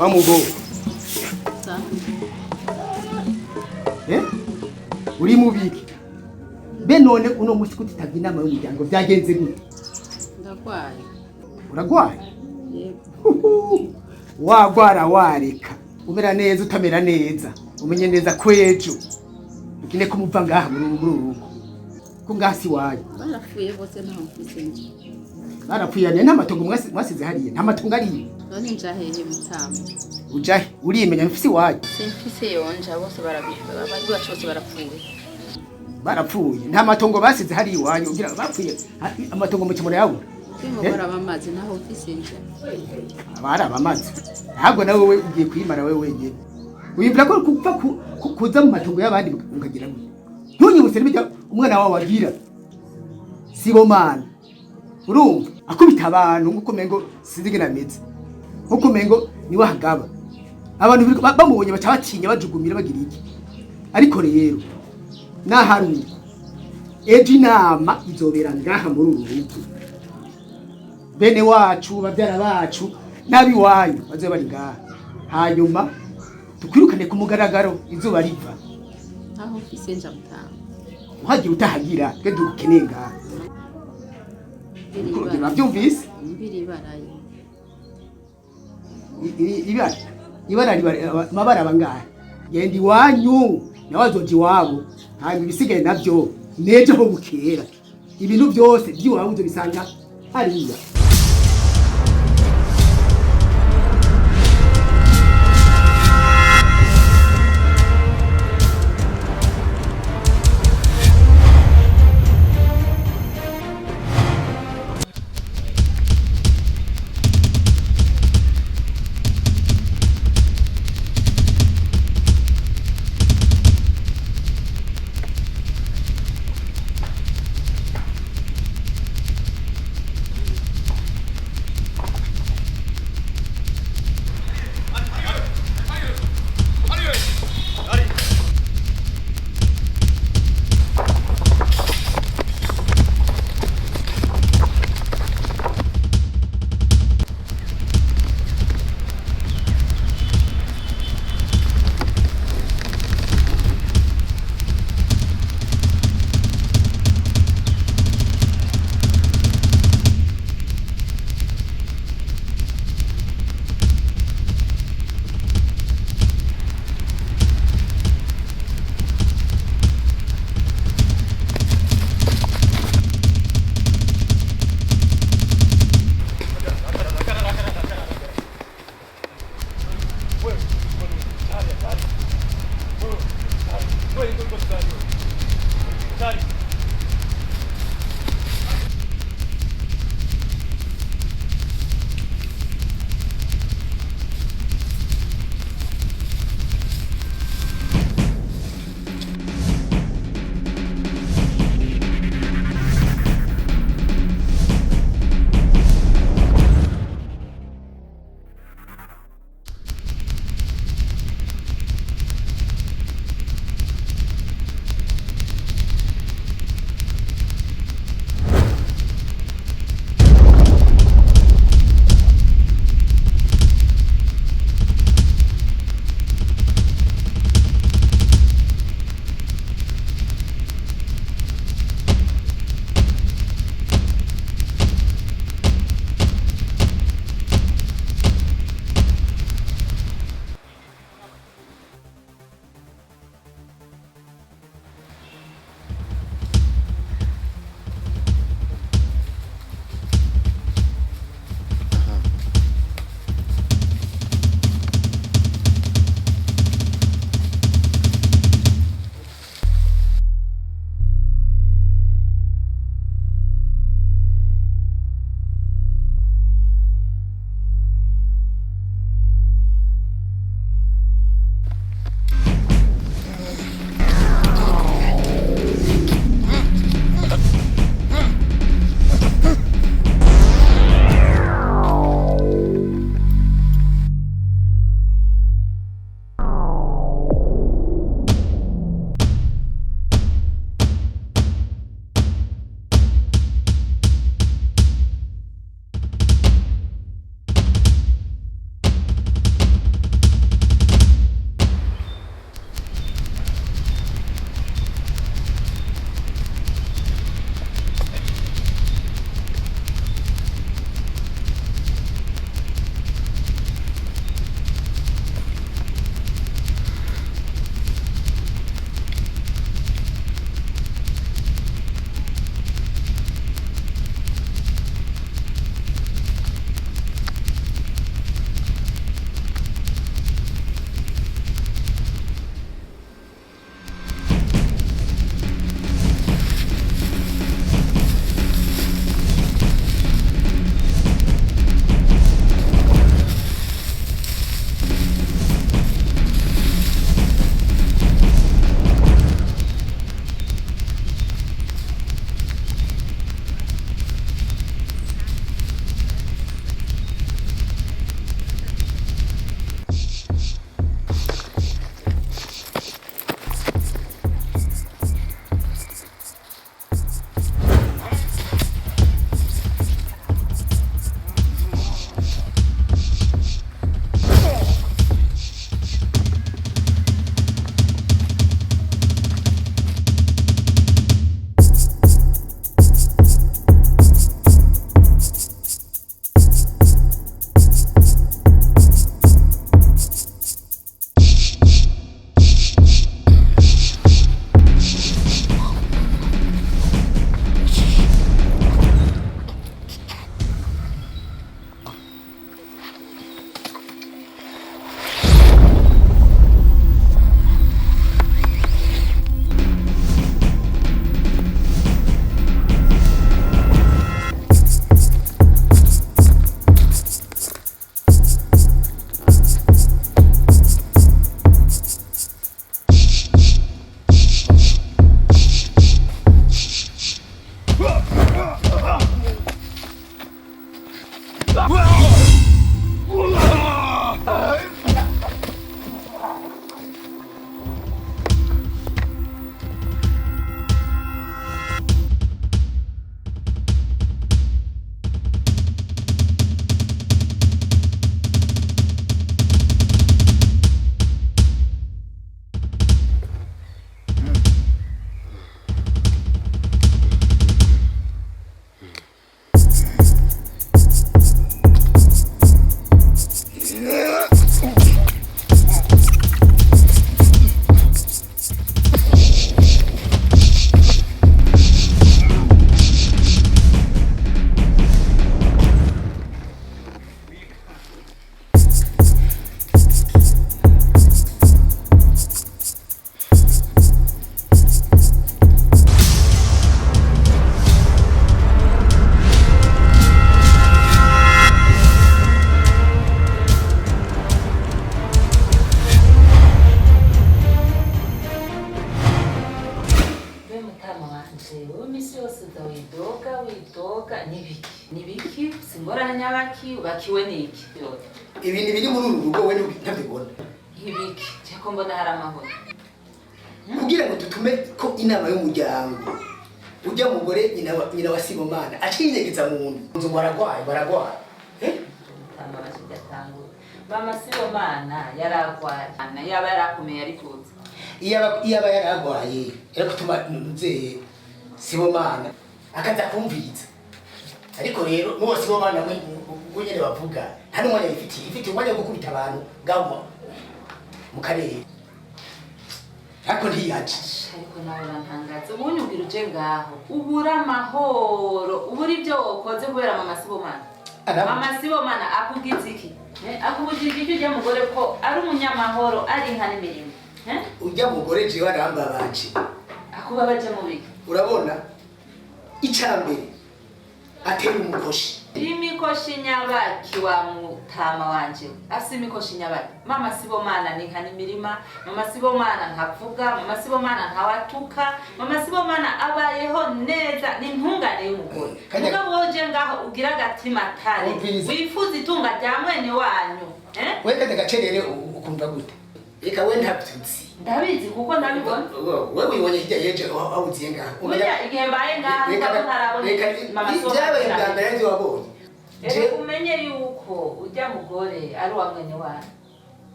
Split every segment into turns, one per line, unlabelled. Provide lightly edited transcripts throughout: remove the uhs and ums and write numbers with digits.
Wamugo.
Sa.
Uri mubiki. Be none uno musi kutitanga inama y'umuryango byagenze gute?
Ndagwaye.
Uragwaye?
Yego.
Wagwara wareka. Umera neza utamera neza. Umenye neza kwejo. Ukine kumuva ngaha muri urugo. Ko ngasi wayo.
Barapfuye bose ntaho mfise nje.
Barapfuye nta matongo mwasize hariye. Nta matongo ariye.
None njahehe mutama.
Ujahe urimenya mfise wayo.
Simfise yonja bose barabika. Abandi bacu bose barapfuye.
Barapfuye nta matongo basize hariye iwanyu ugira bapfuye amatongo mu kimura yawe.
Kwimo barabamaze ntaho mfise nje.
Abara abamaze. Ntabwo nawe we ugiye kwimara wewe wenyine. Uyibwira ko kupfa kuza mu matongo y'abandi ungagira ngo. Ntunyibutse n'ibyo umwana wawe wagira. Sibo mana. Urumva akubita abantu nguko mengo sinzigena meze. Nkuko mengo ni wahagaba. Abantu bamubonye baca batinya bajugumira bagira iki. Ariko rero naharu ejo inama izobera ngaha muri uru rugo. Bene wacu babyara bacu nabi wanyu baze bari ngaha. Hanyuma tukwirukane ku mugaragaro izuba riva.
Ntaho mfise nje mutama.
Uhagira utahagira twe dukeneye ngaha. Kugira byumvise?
Mbiri baraye.
Ibara mabara bangahe? Yendi wanyu nawazoji wabo. Hanyuma ibisigaye navyo neje ho bukera. Ibintu byose by'iwawe uzo bisanga hariya.
widoga nibiki singorane nyabaki ubakiwe niki
ibintu biri muri uru rugo we ntabibona
ibiki cyako mbona hari amahoro
kugira ngo tutume ko inama y'umuryango ujya mugore nyina wa Sibomana acinyegeza mu nzu baragwaye
tamabaje gatangura mama Sibomana yaragwaye yaba yarakomeye arikuze
iyaba yaragwaye ariko tuma nzeye Sibomana akaza kumviriza ariko rero nuwo Sibomana we nyene bavuga nta n'umwanya ifite umwanya wo gukubita abantu ngaho mu karere ariko ntiyaje
ariko nawe rantangaza ubunyubwira uje ngaho ubura amahoro ubura ibyo wokoze kubera mama Sibomana mama Sibomana akugize iki akubujije iki ujya mugore ko ari umunyamahoro ari nka n'imirimo
ujya mugore je warambabaje
akubabaje mu biki
urabona icambere atera umukoshi
imikoshi nyabaki wa mutama wanje afise imikoshi nyabaki mama Sibomana ni nka n'imirima mama Sibomana nkavuga mama Sibomana nkawatuka mama Sibomana abayeho neza ni ntungane y'umugore mugabo woje ngaho ugira agatima tare wifuza itunga rya mwene wanyu
weka gacerere ukumva gute reka we ntabyutsi
ndabizi kuko ndabibona
wewe wibonye hirya yeje aho uziye ngaho
umenya igihe mbaye ngaho ntarabona mama
Sibomana byabaye yanzi wabonye
reka umenye yuko ujya mugore ari wa mwene wanyu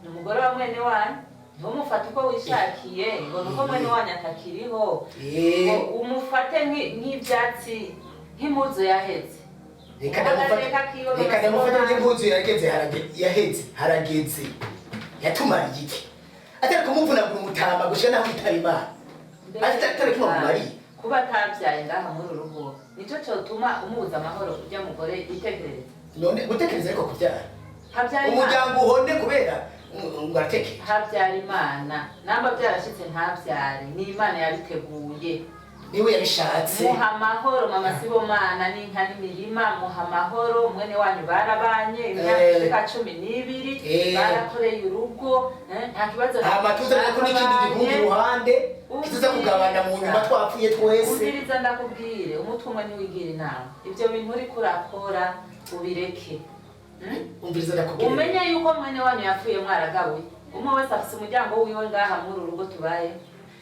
ni umugore wa mwene wanyu ntumufate uko wishakiye ngo nuko mwene wanyu atakiriho ngo umufate nk'ibyatsi nk'impuzu yaheze
reka ndamufate nk'impuzu yaheze harageze yatumara igiki atari kumuvunagura umutama gushika naho itaba imana atari kumumariye
kuba atabyaye ngaha muri uru rugo nicyo cyotuma umubuza amahoro ujya mugore itekereza
none gutekereza ariko kubyara
habyara
umuryango uhone kubera ngo arateke
habyara imana namba byarashitse ntabyare ni imana yabiteguye
niwe yabishatse
muha amahoro mama Sibomana ni nka n'imirima muha amahoro mwene wanyu barabanye imyaka 12 barakoreye urugo nta kibazo
amatuza ariko n'ikindi gihugu ruhande kiza kugabana mu nyuma twapfuye twese
ubiriza ndakubwire umutwe ni wigira inama ibyo bintu uri kurakora ubireke
umviriza ndakubwire
umenye yuko mwene wanyu yapfuye mwaragawe umwe wese afite umuryango wiwe ngaha muri urugo tubaye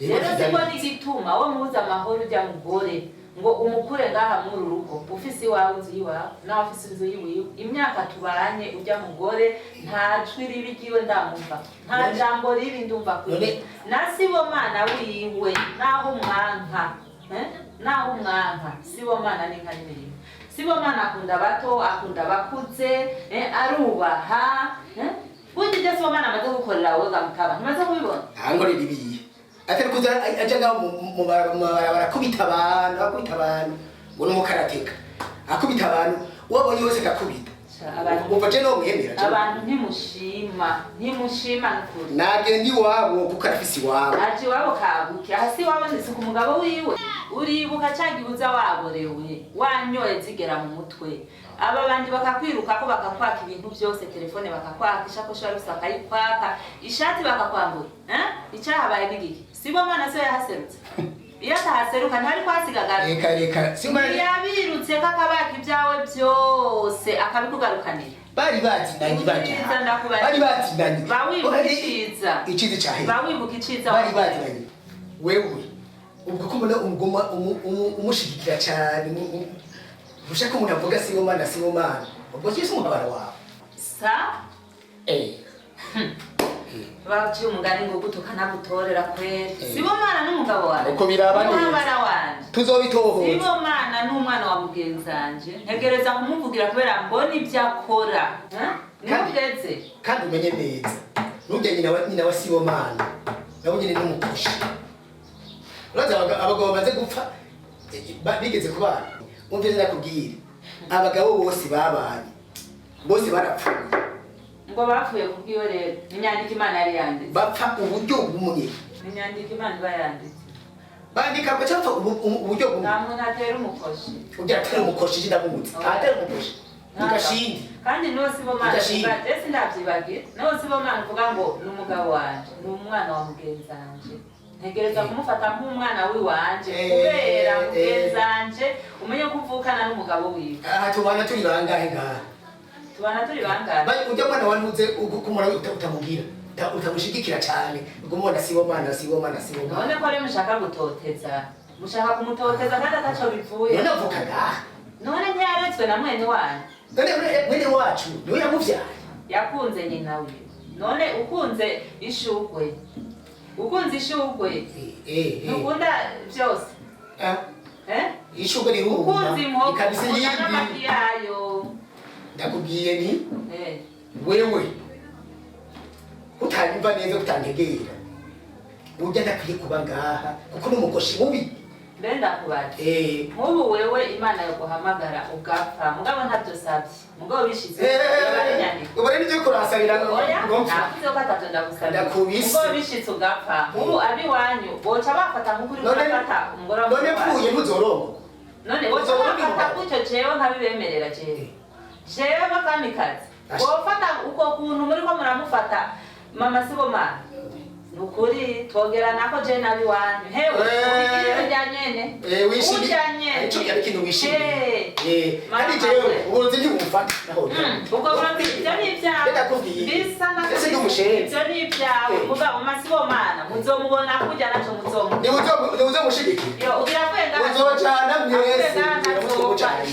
rero siko n'igituma wo muza amahoro ujya mugore ngo umukure ngaha muri urugo ufise iwawe inzu yiwawe nawe afise inzu yiwiwe imyaka tubanye ujya mugore nta jwi ribi ryiwe ndamumva nta jambo ribi ndumva kuri na Sibomana wiwe naho umwanka Sibomana ni nka n'imirimo Sibomana akunda bato akunda bakuze arubaha burya Sibomana amaze gukorera wowe gamutaba ntimaze kubibona
ntango ribiye atari kuza aja ngaho mu barakubita abantu ngo n'umukarateka akubita abantu wabonye wese gakubita umva je no mwemera
abantu ntimushima n'ukuri
nagenda iwabo kuko arafise iwabo
aje iwabo kabuke hasi iwabo ndetse ku mugabo wiwe uribuka cyagibuza waborewe wanyoye zigera mu mutwe aba bandi bakakwiruka ko bakakwaka ibintu byose telefone bakakwaka ishakoshi yari bakayikwaka ishati bakakwambura icyahabaye n'igiki Sibomana se yahaserutse iyo atahaseruka ntari kwasigaga
reka
yabirutse kakabaka ibyawe byose akabikugarukanira
bari batinanye
bawibuka iciza
iciza cyahe
bawibuka iciza
bari batinanye wewe ubwo ko mbona umugoma umushigikira cyane ushaka umuntu avuga Sibomana ubwo cyese umubara wawe
sa baciye umugani ngo gutukana gutorera kweri Sibomana n'umugabo wawe
uko biraba
neza
tuzobitohoza
Sibomana n'umwana wa mugenzanje ntegereza kumuvugira kubera mbona ibyo akora nibugeze
kandi umenye neza nujya nyina wa Sibomana nabo nyine n'umukushi uraza abagabo bamaze gupfa bigeze kubana umvise nakubwira abagabo bose babanye bose barapfuye
ngo bapfuye kubwiyo rero inyandiko Imana yari yanditse
bapfa uburyo bumwe
inyandiko Imana bayanditse
bandika ko cyapfa uburyo bumwe
nta muntu atera umukoshi
ujya atera umukoshi ndamutse atera umukoshi Mugashindi
kandi no Sibomana ndabyibagira no Sibomana uvuga ngo n'umugabo wanje n'umwana wa mugenzanje ntegereza kumufata nk'umwana wiwanje kubera mugenzanje umenye ko uvukana n'umugabo wiwe.
Tubana turi bangahe ngaha?
Tubana turi bangahe?
Bari ujya mwana wanuze kumura utamugira. Utamushigikira cyane. Ugumona sibo mwana.
None ko ari mushaka gutoteza. Mushaka kumutoteza kandi ataco bivuye.
None uvuka ngaha.
None ntiyaretswe na mwene wanyu.
None mwene wacu niwe yamuvyaye.
Yakunze nyina wiwe. None ukunze ishugwe. Ukunze ishugwe. Nukunda byose.
Ishugwe rihuma.
Ukunze imhogo.
Ikabise
n'amagi yayo.
Ndakubwiye ni wewe utanyumva neza utantegera. Ujya ndakwiye kuba ngaha kuko n'umugoshi mubi.
Benda kubati. Mubu wewe Imana yo guhamagara ugapfa. Mugabo ntavyo savye. Mugabo bishize.
Ubare nivyo kurasabira ngo.
Nakuze ko atatu ndagusabira. Mugabo bishitse ugapfa. Mubu abi wanyu boca bafata nk'ukuri gufata umugora.
None pfuye muzorongo.
None boca bafata kucyo cewe nkabibemerera jewe. Jewe bakamikazi. Wofata uko kuntu muri ko muramufata mama Sibomana. Nukuri twogera nako je nabi wanyu. Hewe ubigirire ryanyene.
Wishimye. Ico yari kintu wishimye. Kandi jewe uburozi ntibumufata naho.
Ubwo burozi byo ni ibyawe. Bisa na
ese n'umushere.
Byo ni ibyawe. Mugabo mama Sibomana muzomubona kujya naco muzomu.
Ni muzomushigiki.
Yo ugira kwenga.
Muzocana mwese.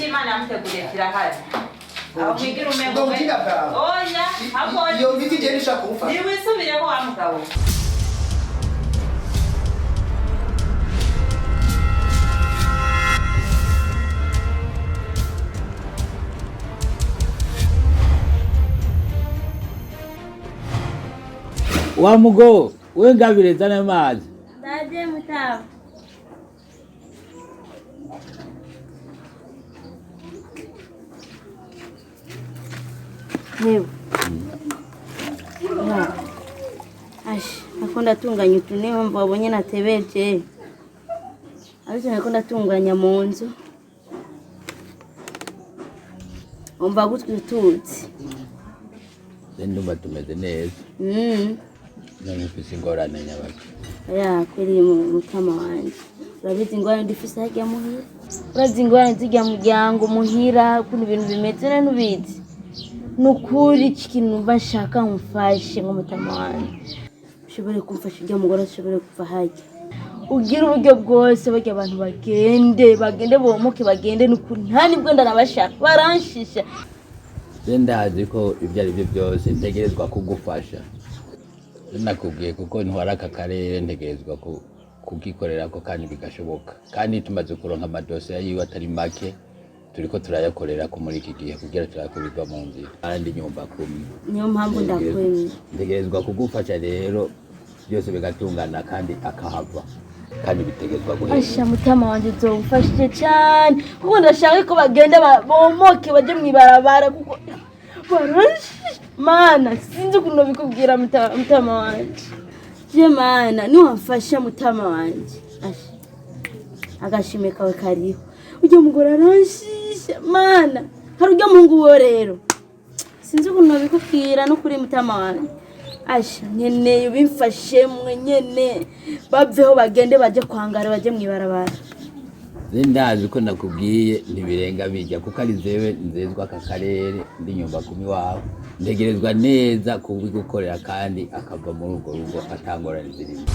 Imana yamuteguriye kirahari. Aho mwigira umengo. Oya, hako.
Iyo miti je nishaka kumufata.
Ni wisubire ko wa mugabo.
Wa mugo we ngabire zana amazi.
Ndaje mutamu. Leo. Nakunda tunganya utuneo mva wabonye natebeje. Ariko nakunda tunganya mu nzu. Omba gutwitutsi.
Ndumva tumeze neza. None ufise ingorane nyabaki.
Ya kweli mutama wanje. Urabizi ingorane ndifise hajya muhira. Urazi ingorane zijya mu muryango muhira kuno ibintu bimeze n'ubizi. Nukuri ikintu bashaka mfashe ngo mutama wanje. Ushobore kumfasha ijya mugora ushobore kuva hajya. Ugira uburyo bwose bajya abantu bagende bomoke bagende n'ukuri nta nibwo ndanabashaka baranshisha.
Ndazi ko ibyo ari byo byose ntegerezwa kugufasha. Nakubwiye kuko ntwara aka karere ntegerezwa kugikorera ko kandi bigashoboka. Kandi tumaze kuronka amadosiye yiwe atari make turiko turayakorera ko muri iki gihe kugira turakubiva mu nzira. Kandi nyumva kumwe.
Niyo mpamvu ndakwemye.
Ntegerezwa kugufasha rero byose bigatungana kandi akahava. Kandi bitegezwa guhera.
Asha mutama wanje zofashije cyane. Kuko ndashaka ko bagenda bomoke baje mwibarabara kuko mana sinzi kuno bikubwira mutama wanje. Je mana ni wamfasha mutama wanje. Asha agashime kawe kariho. Uje mugora aranshisha mana. Hari ujya mungu wo rero. Sinzi kuno bikubwira no kuri mutama wanje. Asha nkeneye ubimfashe mwenyene baveho bagende baje kwangara baje mwibarabara.
Ndazi ko nakubwiye ntibirenga bijya kuko ari zewe nzezwa aka karere ndi nyumva kumi wawe ntegerezwa neza kubigukorera kandi akava muri urwo rugo atangorane zirimo.